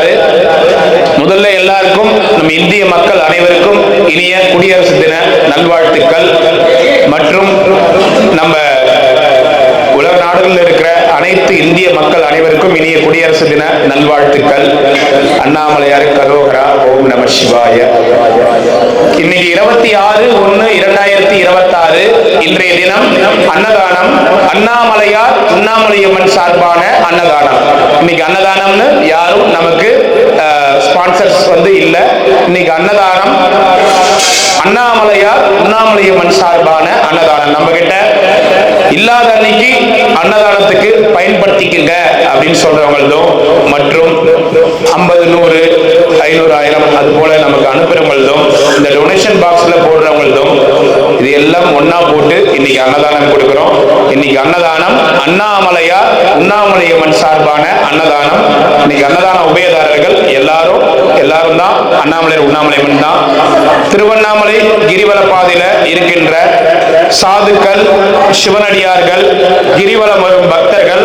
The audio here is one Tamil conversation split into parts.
வந்தாரு. முதல்ல எல்லாருக்கும் நம்ம இந்திய மக்கள் அனைவருக்கும் இனிய குடியரசு தின நல்வாழ்த்துக்கள் மற்றும் நம்ம உலக நாடுகளில் இருக்கிற அனைத்து இந்திய மக்கள் அனைவருக்கும் இனிய குடியரசு தின நல்வாழ்த்துக்கள். அண்ணாமலையார் கரோகரா, ஓம் நம சிவாய. இன்னைக்கு 26/1/2026 இன்றைய தினம் அன்னதானம். அண்ணாமலையார் உண்ணாமலையம்மன் சார்பான அன்னதானம். இன்னைக்கு அன்னதானம்னு யாரும் நமக்கு ஸ்பான்சர்ஸ் இல்ல. இன்னைக்கு அன்னதானம் அண்ணாமலையார் உண்ணாமலையம்மன் சார்பான அன்னதானம். நம்ம கிட்ட இல்லாத அன்னைக்கு அன்னதானத்துக்கு பயன்படுத்திக்கங்க அப்படின்னு சொல்றவங்களும் மற்றும் 50, 100, 500, 1000 அது போல நமக்கு அனுப்புறவங்களும் இந்த டொனேஷன் பாக்ஸ்ல போடுறவங்களும் இது எல்லாம் ஒன்னா போட்டு இன்னைக்கு அன்னதானம் கொடுக்கிறோம். இன்னைக்கு அன்னதானம் அண்ணாமலையார் உண்ணாமலையம்மன் சார்பான அன்னதானம். இன்னைக்கு அன்னதான உபயதாரர்கள் எல்லாரும் தான் அண்ணாமலையார் உண்ணாமலையம்மன் தான். திருவண்ணாமலை கிரிவல பாதையில இருக்கின்ற சாதுக்கள், சிவனடியார்கள், கிரிவலம் வரும் பக்தர்கள்,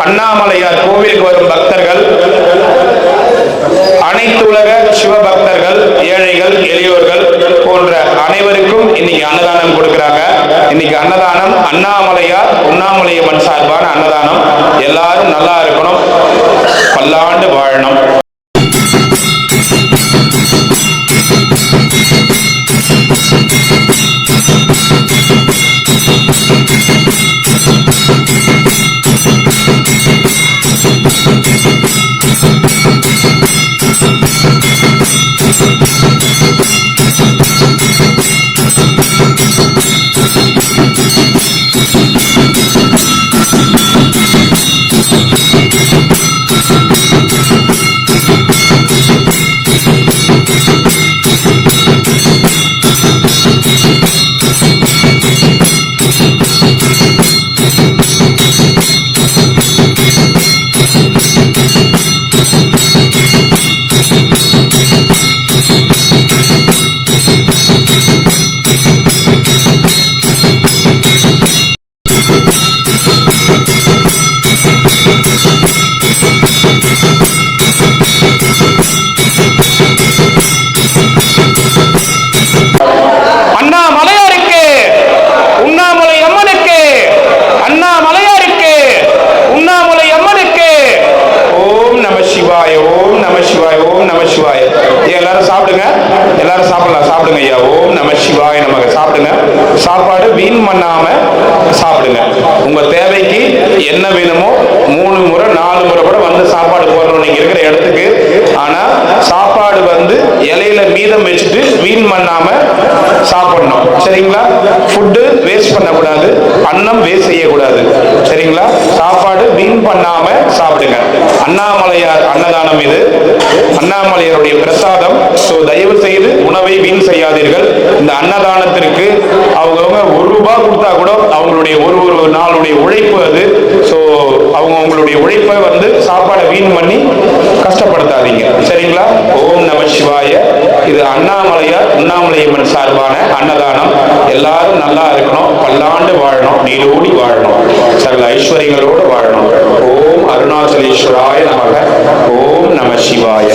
அண்ணாமலையார் கோவிலுக்கு வரும் பக்தர்கள், அனைத்து உலக சிவபக்தர்கள், ஏழைகள், எளியோர்கள் போன்ற அனைவருக்கும் இன்னைக்கு அன்னதானம் கொடுக்கிறாங்க. இன்னைக்கு அன்னதானம் அண்ணாமலையார் உண்ணாமலையம்மன் சார்பான அன்னதானம். எல்லாரும் நல்லா இருக்கணும், பல்லாண்டு வாழணும். அண்ணாமலையாருக்கு உண்ணாமலை அம்மனுக்கு, அண்ணாமலையாருக்கு உண்ணாமலை அம்மனுக்கு ஓம் நம சிவாய, ஓம் நம சிவாய, ஓம் நம சிவாய. எல்லாரும் சாப்பிடுங்க, எல்லாரும் சாப்பிடுங்க ஐயா. ஓம் நம சிவாய நமக்கு சாப்பிடுங்க. சாப்பாடு வீண் பண்ணாம சாப்பிடுங்க. உங்க தேவைக்கு என்ன வேணுமோ 3 முறை 4 முறை கூட சாப்பாடு போடுறோம் நீங்க இருக்கிற இடத்துக்கு. ஆனா சாப்பாடு இலையில மீதம் வச்சுட்டு வீண் பண்ணாம சாப்பிடணும். சரிங்களா? ஃபுட்டு வேஸ்ட் பண்ணக்கூடாது, அன்னம் வேஸ்ட் செய்யக்கூடாது. சரிங்களா? சாப்பாடு வீண் பண்ணாம சாப்பிடுங்க. அண்ணாமலையார் அன்னதானம் இது, அண்ணாமலையாருடைய பிரசாதம். சோ தயவு செய்து உணவை வீண் செய்யாதீர்கள். இந்த அன்னதானத்திற்கு அவங்கவுங்க ₹1 கொடுத்தா கூட அவங்களுடைய ஒரு நாளுடைய உழைப்பு அது. சோ அவங்களுடைய உழைப்பை சாப்பாடை வீண் பண்ணி கஷ்டப்படுத்தாதீங்க. சரிங்களா? ஓம் நம சிவாய. இது அண்ணாமலையார் உண்ணாமலையம்மன் சார்பான அன்னதானம். எல்லாரும் நல்லா இருக்கணும், பல்லாண்டு வாழணும், நீடோடி வாழணும், சகல ஐஸ்வர்யங்களோடு வாழணும். ஓம் அருணாச்சலேஸ்வராய நமக. ஓம் நம சிவாய,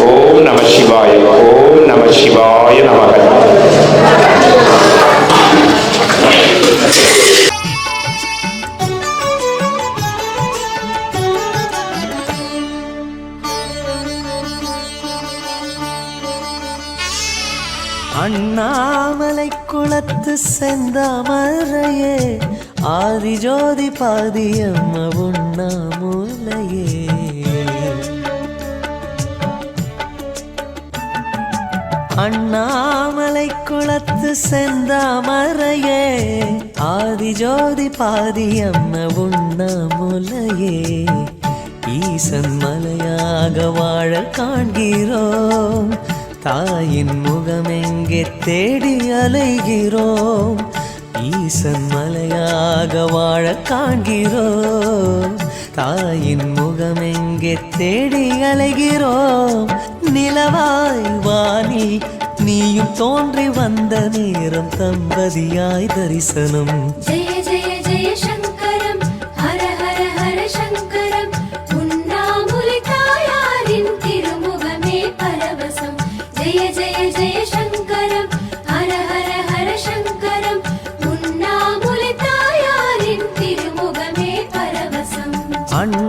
ஓம் நம சிவாய, ஓம் நம சிவாய நமக. அண்ணாமலை குளத்து செந்தாமரையே, ஆதிஜோதி பாதியம்ம உண்ணாமுலையே. அண்ணாமலை குளத்து செந்தாமரையே, ஆதிஜோதி பாதியம்ம உண்ணாமுலையே. ஈசன் மலையாக வாழ காண்கிறோம், தாயின் முகமெங்கே தேடி அலைகிறோம். ஈசன் மலையாக வாழ காண்கிறோம், தாயின் முகமெங்கே தேடி அலைகிறோம். நிலவாய் வாணி நீயும் தோன்றி வந்த நேரம் தம்பதியாய் தரிசனம். ஜெய ஜெய ஜெய சங்கரம், ஹர ஹர ஹர சங்கரம், உண்ணாமுலை தாயாரின் திருமுகம்.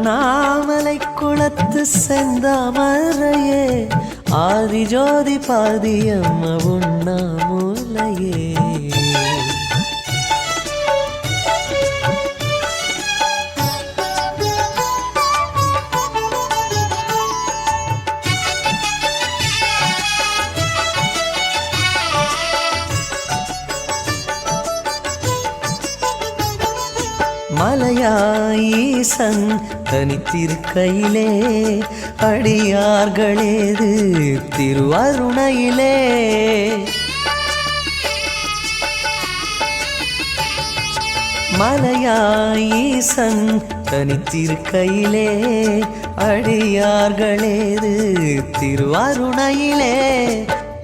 அண்ணாமலை குளத்து செந்தாமரையே ஆதிஜோதி பாதியம்ம உண்ணாமுலையே. மலையாயீசன் தனித்திருக்கையிலே அடியார்களேது திருவருணையிலே. மலையாயீசன் தனித்திருக்கையிலே அடியார்களேது திருவருணையிலே.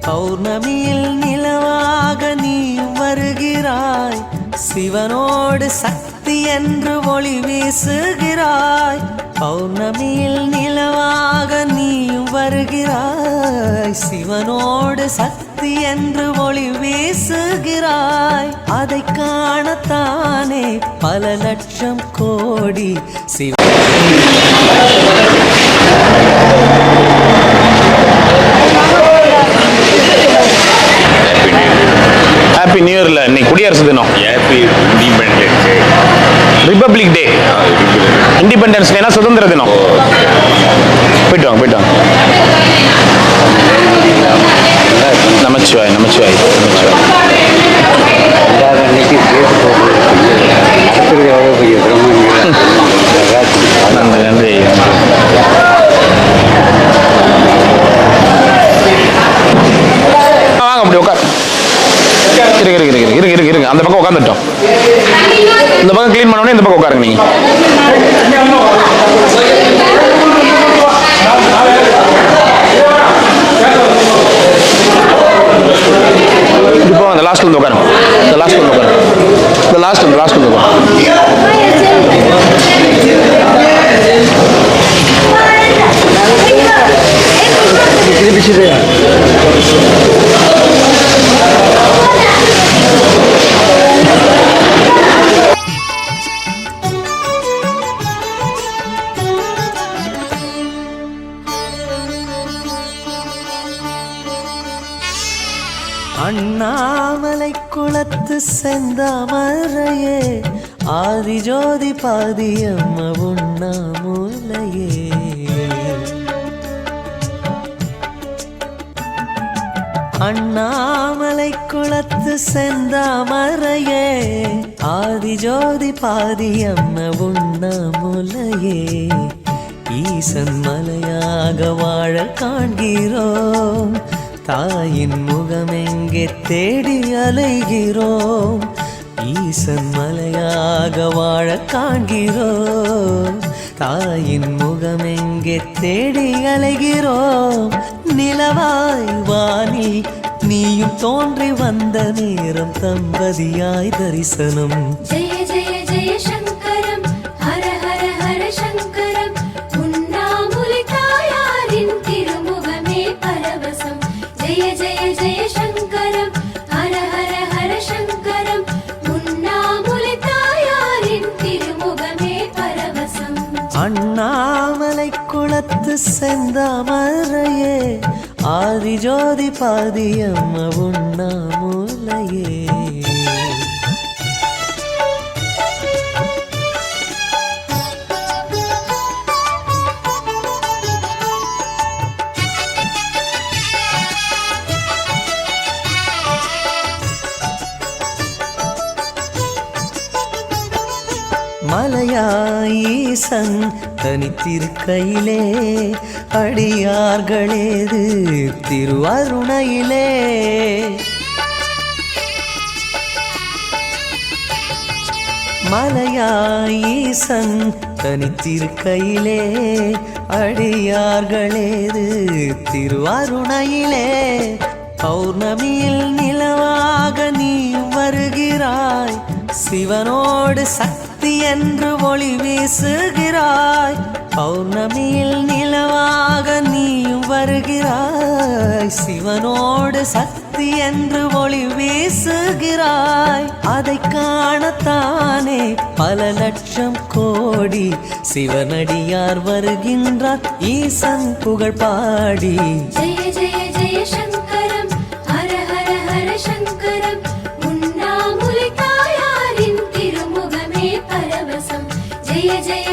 பௌர்ணமியில் நிலவாக நீ வருகிறாய், சிவனோடு சக்தி என்று ஒளி வீசுகிறாய். பௌர்ணமியில் நிலவாக நீயும் வருகிறாய், சிவனோடு சக்தி என்று ஒளி வீசுகிறாய். அதை காணத்தானே பல லட்சம் கோடி சிவ ஹாப்பி நியூ இயர்ல இன்னைக்கு குடியரசு தினம். Happy independence day. ரிபப்ளிக் டே. இண்டிபெண்டன்ஸ் டேனா சுதந்திர தினம். போயிட்டு வாங்க போயிட்டு வாங்க. நமச்சிவாய் நமச்சிவாய் நமச்சிவாய். அன்னைக்கு நடத்துறது எவ்வளோ பெரிய நன்றி நன்றி. வாங்க அப்படி உட்கார். இருங்க அந்த பக்கம் உட்காந்துட்டோம். இந்த பக்கம் கிளீன் பண்ணோடனே இந்த பக்கம் உட்காருங்க நீங்க. இப்போ அந்த லாஸ்ட்ல வந்து உட்காருங்க. இந்த லாஸ்ட்ல வந்து உட்காருங்க. இந்த லாஸ்ட் வந்து உட்காருங்க. அண்ணாமலை குளத்து செந்தாமரையே ஆதிஜோதி பாதியம்ம உண்ணாமுலையே. அண்ணாமலை குளத்து செந்தாமரையே ஆதிஜோதி பாதியம்ம உண்ணாமுலையே. ஈசன் மலையாக வாழ காண்கிறோம், தாயின் முகமெங்கே தேடி அலைகிறோம். ஈசன் மலையாக வாழ காண்கிறோம், தாயின் முகமெங்கே தேடி அலைகிறோம். நிலவாய் வானில் நீயும் தோன்றி வந்த நேரம் தம்பதியாய் தரிசனம். ஜெய ஜெய ஜெய சங்கரம் ஹர ஹர ஹர சங்கரம். உண்ணாமுலை தாயாரின் திருமுகமே பரவசம். ஜெய ஜெய ஜெய சங்கரம் ஹர ஹர ஹர சங்கரம். உண்ணாமுலை தாயாரின் திருமுகமே பரவசம். அண்ணாமலை குளத்து செந்தாமரையே ஆதிஜோதி பாதியம்ம உண்ணாமுலையே. மலையாயீசன் தனித்திருக்கையிலே அடியார்களேது திருவருணையிலே. மலையாயீசன் தனித்திருக்கையிலே அடியார்களேது திருவருணையிலே. பௌர்ணமியில் நிலவாக நீ வருகிறாய், சிவனோடு சக்தி என்று ஒளி வீசுகிறாய். பௌர்ணமியில் நிலவாக நீயும் வருகிறாய், சிவனோடு சக்தி என்று ஒளி வீசுகிறாய். வருகிறாய். அதை காணத்தானே பல லட்சம் கோடி சிவனடியார் வருகின்றார் ஈசன் புகழ் பாடி. ஜெய ஜெய ஜெய சங்கரம் ஹர ஹர ஹர சங்கரம் உண்ணாமுலை தாயாரின் திருமுகமே பரவசம். ஜெய ஜெய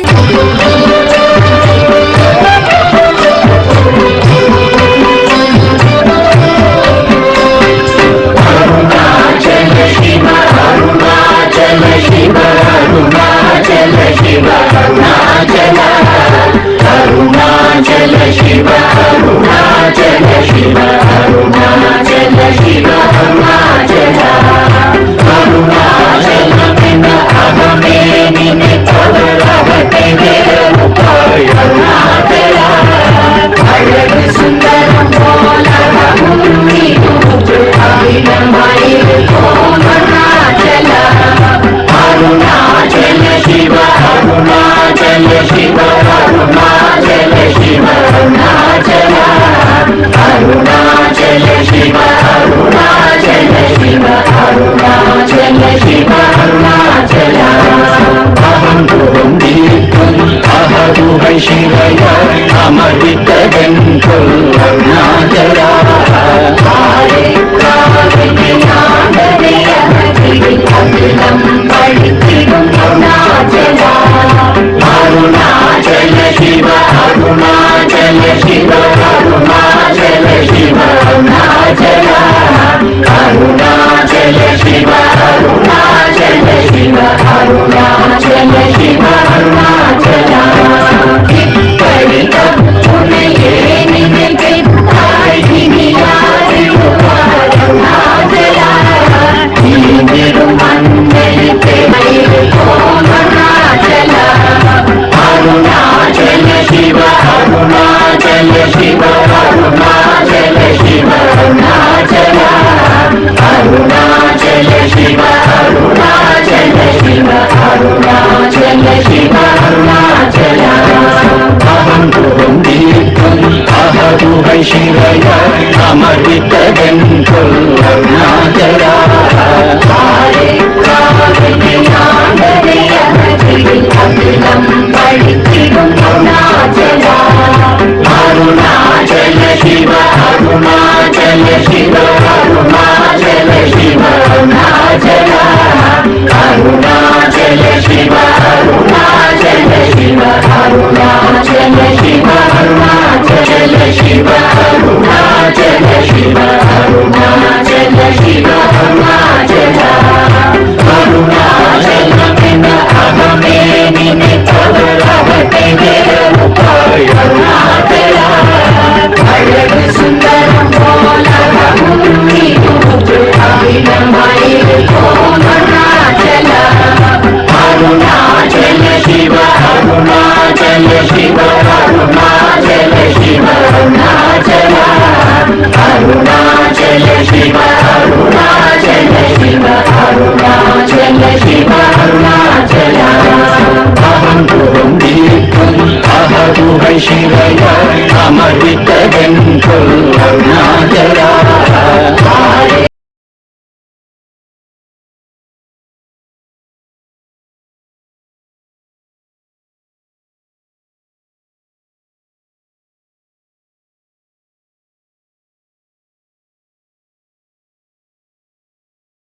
Shiva